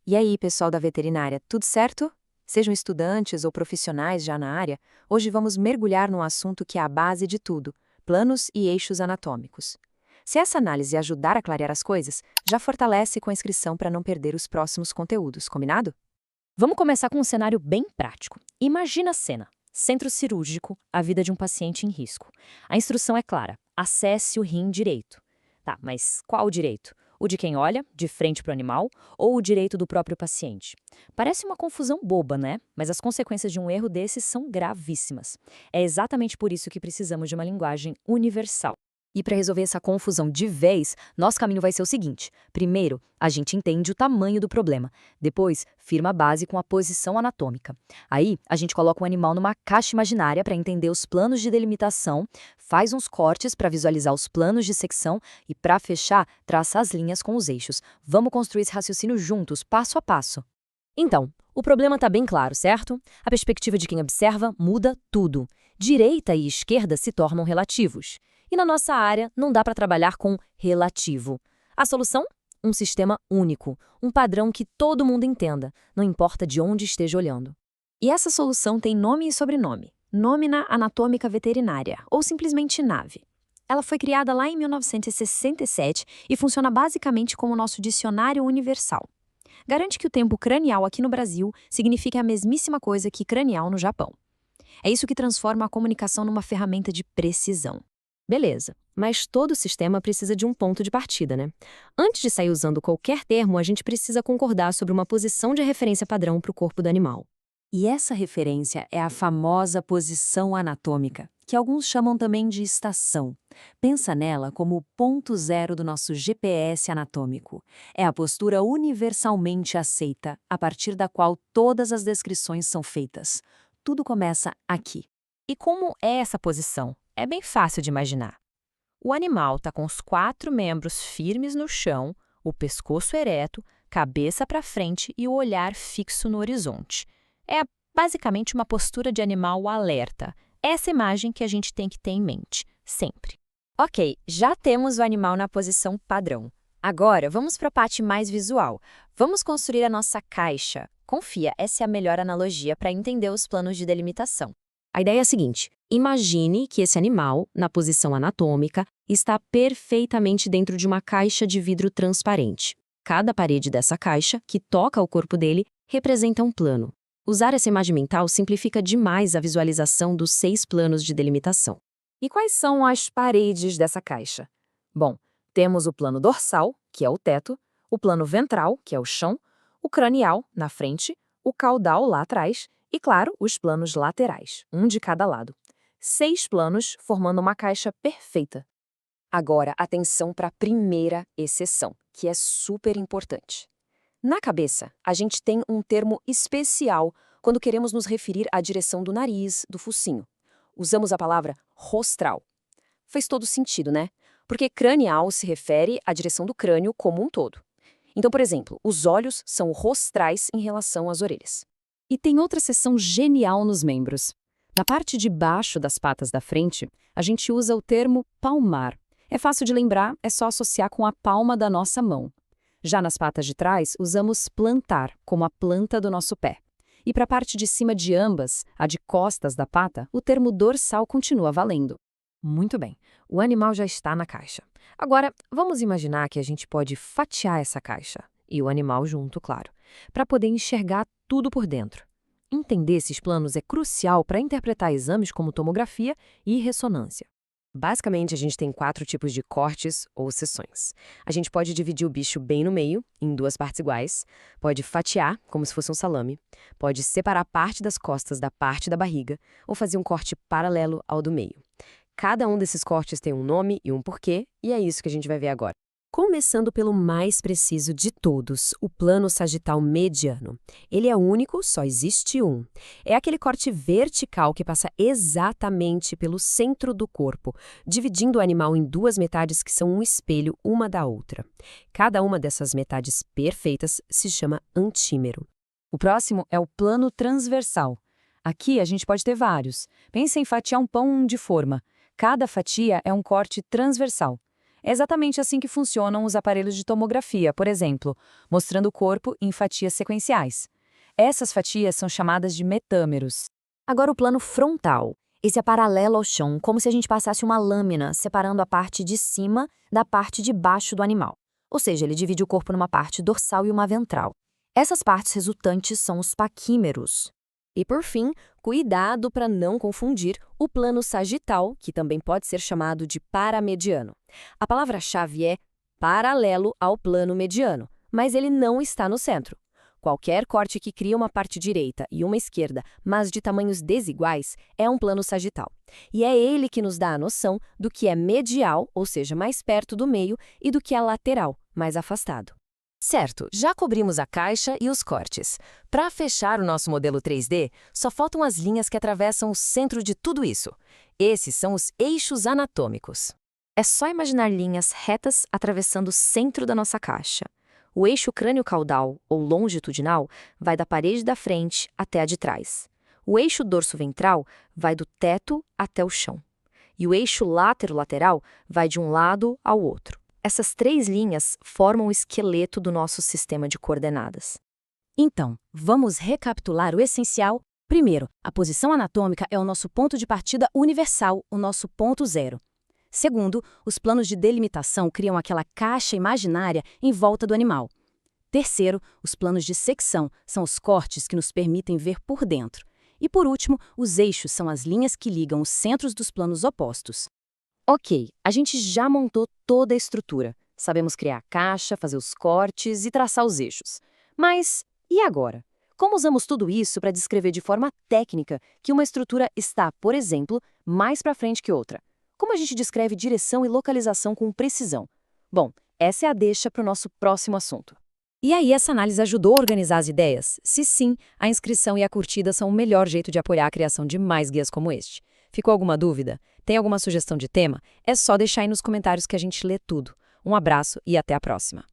E aí, pessoal da veterinária, tudo certo? Sejam estudantes ou profissionais já na área, hoje vamos mergulhar num assunto que é a base de tudo: planos e eixos anatômicos. Se essa análise ajudar a clarear as coisas, já fortalece com a inscrição para não perder os próximos conteúdos, combinado? Vamos começar com um cenário bem prático. Imagina a cena. Centro cirúrgico, a vida de um paciente em risco. A instrução é clara: acesse o rim direito. Tá, mas qual o direito? O de quem olha, de frente para o animal, ou o direito do próprio paciente? Parece uma confusão boba, né? Mas as consequências de um erro desses são gravíssimas. É exatamente por isso que precisamos de uma linguagem universal. E para resolver essa confusão de vez, nosso caminho vai ser o seguinte: primeiro, a gente entende o tamanho do problema. Depois, firma a base com a posição anatômica. Aí, a gente coloca o animal numa caixa imaginária para entender os planos de delimitação, faz uns cortes para visualizar os planos de secção e, para fechar, traça as linhas com os eixos. Vamos construir esse raciocínio juntos, passo a passo. Então, o problema está bem claro, certo? A perspectiva de quem observa muda tudo. Direita e esquerda se tornam relativos. E na nossa área, não dá para trabalhar com relativo. A solução? Um sistema único, um padrão que todo mundo entenda, não importa de onde esteja olhando. E essa solução tem nome e sobrenome: Nômina Anatômica Veterinária, ou simplesmente NAVE. Ela foi criada lá em 1967 e funciona basicamente como o nosso dicionário universal. Garante que o termo cranial aqui no Brasil significa a mesmíssima coisa que cranial no Japão. É isso que transforma a comunicação numa ferramenta de precisão. Beleza, mas todo sistema precisa de um ponto de partida, né? Antes de sair usando qualquer termo, a gente precisa concordar sobre uma posição de referência padrão para o corpo do animal. E essa referência é a famosa posição anatômica, que alguns chamam também de estação. Pensa nela como o ponto zero do nosso GPS anatômico. É a postura universalmente aceita, a partir da qual todas as descrições são feitas. Tudo começa aqui. E como é essa posição? É bem fácil de imaginar. O animal está com os 4 membros firmes no chão, o pescoço ereto, cabeça para frente e o olhar fixo no horizonte. É basicamente uma postura de animal alerta. Essa imagem que a gente tem que ter em mente, sempre. Ok, já temos o animal na posição padrão. Agora, vamos para a parte mais visual. Vamos construir a nossa caixa. Confia, essa é a melhor analogia para entender os planos de delimitação. A ideia é a seguinte: imagine que esse animal, na posição anatômica, está perfeitamente dentro de uma caixa de vidro transparente. Cada parede dessa caixa, que toca o corpo dele, representa um plano. Usar essa imagem mental simplifica demais a visualização dos 6 planos de delimitação. E quais são as paredes dessa caixa? Bom, temos o plano dorsal, que é o teto, o plano ventral, que é o chão, o cranial, na frente, o caudal, lá atrás, e, claro, os planos laterais, um de cada lado. 6 planos formando uma caixa perfeita. Agora, atenção para a primeira exceção, que é super importante. Na cabeça, a gente tem um termo especial quando queremos nos referir à direção do nariz, do focinho. Usamos a palavra rostral. Faz todo sentido, né? Porque cranial se refere à direção do crânio como um todo. Então, por exemplo, os olhos são rostrais em relação às orelhas. E tem outra seção genial nos membros. Na parte de baixo das patas da frente, a gente usa o termo palmar. É fácil de lembrar, é só associar com a palma da nossa mão. Já nas patas de trás, usamos plantar, como a planta do nosso pé. E para a parte de cima de ambas, a de costas da pata, o termo dorsal continua valendo. Muito bem, o animal já está na caixa. Agora, vamos imaginar que a gente pode fatiar essa caixa, e o animal junto, claro, para poder enxergar tudo por dentro. Entender esses planos é crucial para interpretar exames como tomografia e ressonância. Basicamente, a gente tem 4 tipos de cortes ou seções. A gente pode dividir o bicho bem no meio, em 2 partes iguais, pode fatiar, como se fosse um salame, pode separar parte das costas da parte da barriga, ou fazer um corte paralelo ao do meio. Cada um desses cortes tem um nome e um porquê, e é isso que a gente vai ver agora. Começando pelo mais preciso de todos, o plano sagital mediano. Ele é único, só existe um. É aquele corte vertical que passa exatamente pelo centro do corpo, dividindo o animal em 2 metades que são um espelho uma da outra. Cada uma dessas metades perfeitas se chama antímero. O próximo é o plano transversal. Aqui a gente pode ter vários. Pense em fatiar um pão de forma. Cada fatia é um corte transversal. É exatamente assim que funcionam os aparelhos de tomografia, por exemplo, mostrando o corpo em fatias sequenciais. Essas fatias são chamadas de metâmeros. Agora o plano frontal. Esse é paralelo ao chão, como se a gente passasse uma lâmina separando a parte de cima da parte de baixo do animal. Ou seja, ele divide o corpo numa parte dorsal e uma ventral. Essas partes resultantes são os paquímeros. E por fim, cuidado para não confundir o plano sagital, que também pode ser chamado de paramediano. A palavra-chave é paralelo ao plano mediano, mas ele não está no centro. Qualquer corte que cria uma parte direita e uma esquerda, mas de tamanhos desiguais, é um plano sagital. E é ele que nos dá a noção do que é medial, ou seja, mais perto do meio, e do que é lateral, mais afastado. Certo, já cobrimos a caixa e os cortes. Para fechar o nosso modelo 3D, só faltam as linhas que atravessam o centro de tudo isso. Esses são os eixos anatômicos. É só imaginar linhas retas atravessando o centro da nossa caixa. O eixo crânio-caudal, ou longitudinal, vai da parede da frente até a de trás. O eixo dorso-ventral vai do teto até o chão. E o eixo látero-lateral vai de um lado ao outro. Essas 3 linhas formam o esqueleto do nosso sistema de coordenadas. Então, vamos recapitular o essencial? Primeiro, a posição anatômica é o nosso ponto de partida universal, o nosso ponto zero. Segundo, os planos de delimitação criam aquela caixa imaginária em volta do animal. Terceiro, os planos de secção são os cortes que nos permitem ver por dentro. E por último, os eixos são as linhas que ligam os centros dos planos opostos. Ok, a gente já montou toda a estrutura. Sabemos criar a caixa, fazer os cortes e traçar os eixos. Mas e agora? Como usamos tudo isso para descrever de forma técnica que uma estrutura está, por exemplo, mais para frente que outra? Como a gente descreve direção e localização com precisão? Bom, essa é a deixa para o nosso próximo assunto. E aí, essa análise ajudou a organizar as ideias? Se sim, a inscrição e a curtida são o melhor jeito de apoiar a criação de mais guias como este. Ficou alguma dúvida? Tem alguma sugestão de tema? É só deixar aí nos comentários que a gente lê tudo. Um abraço e até a próxima!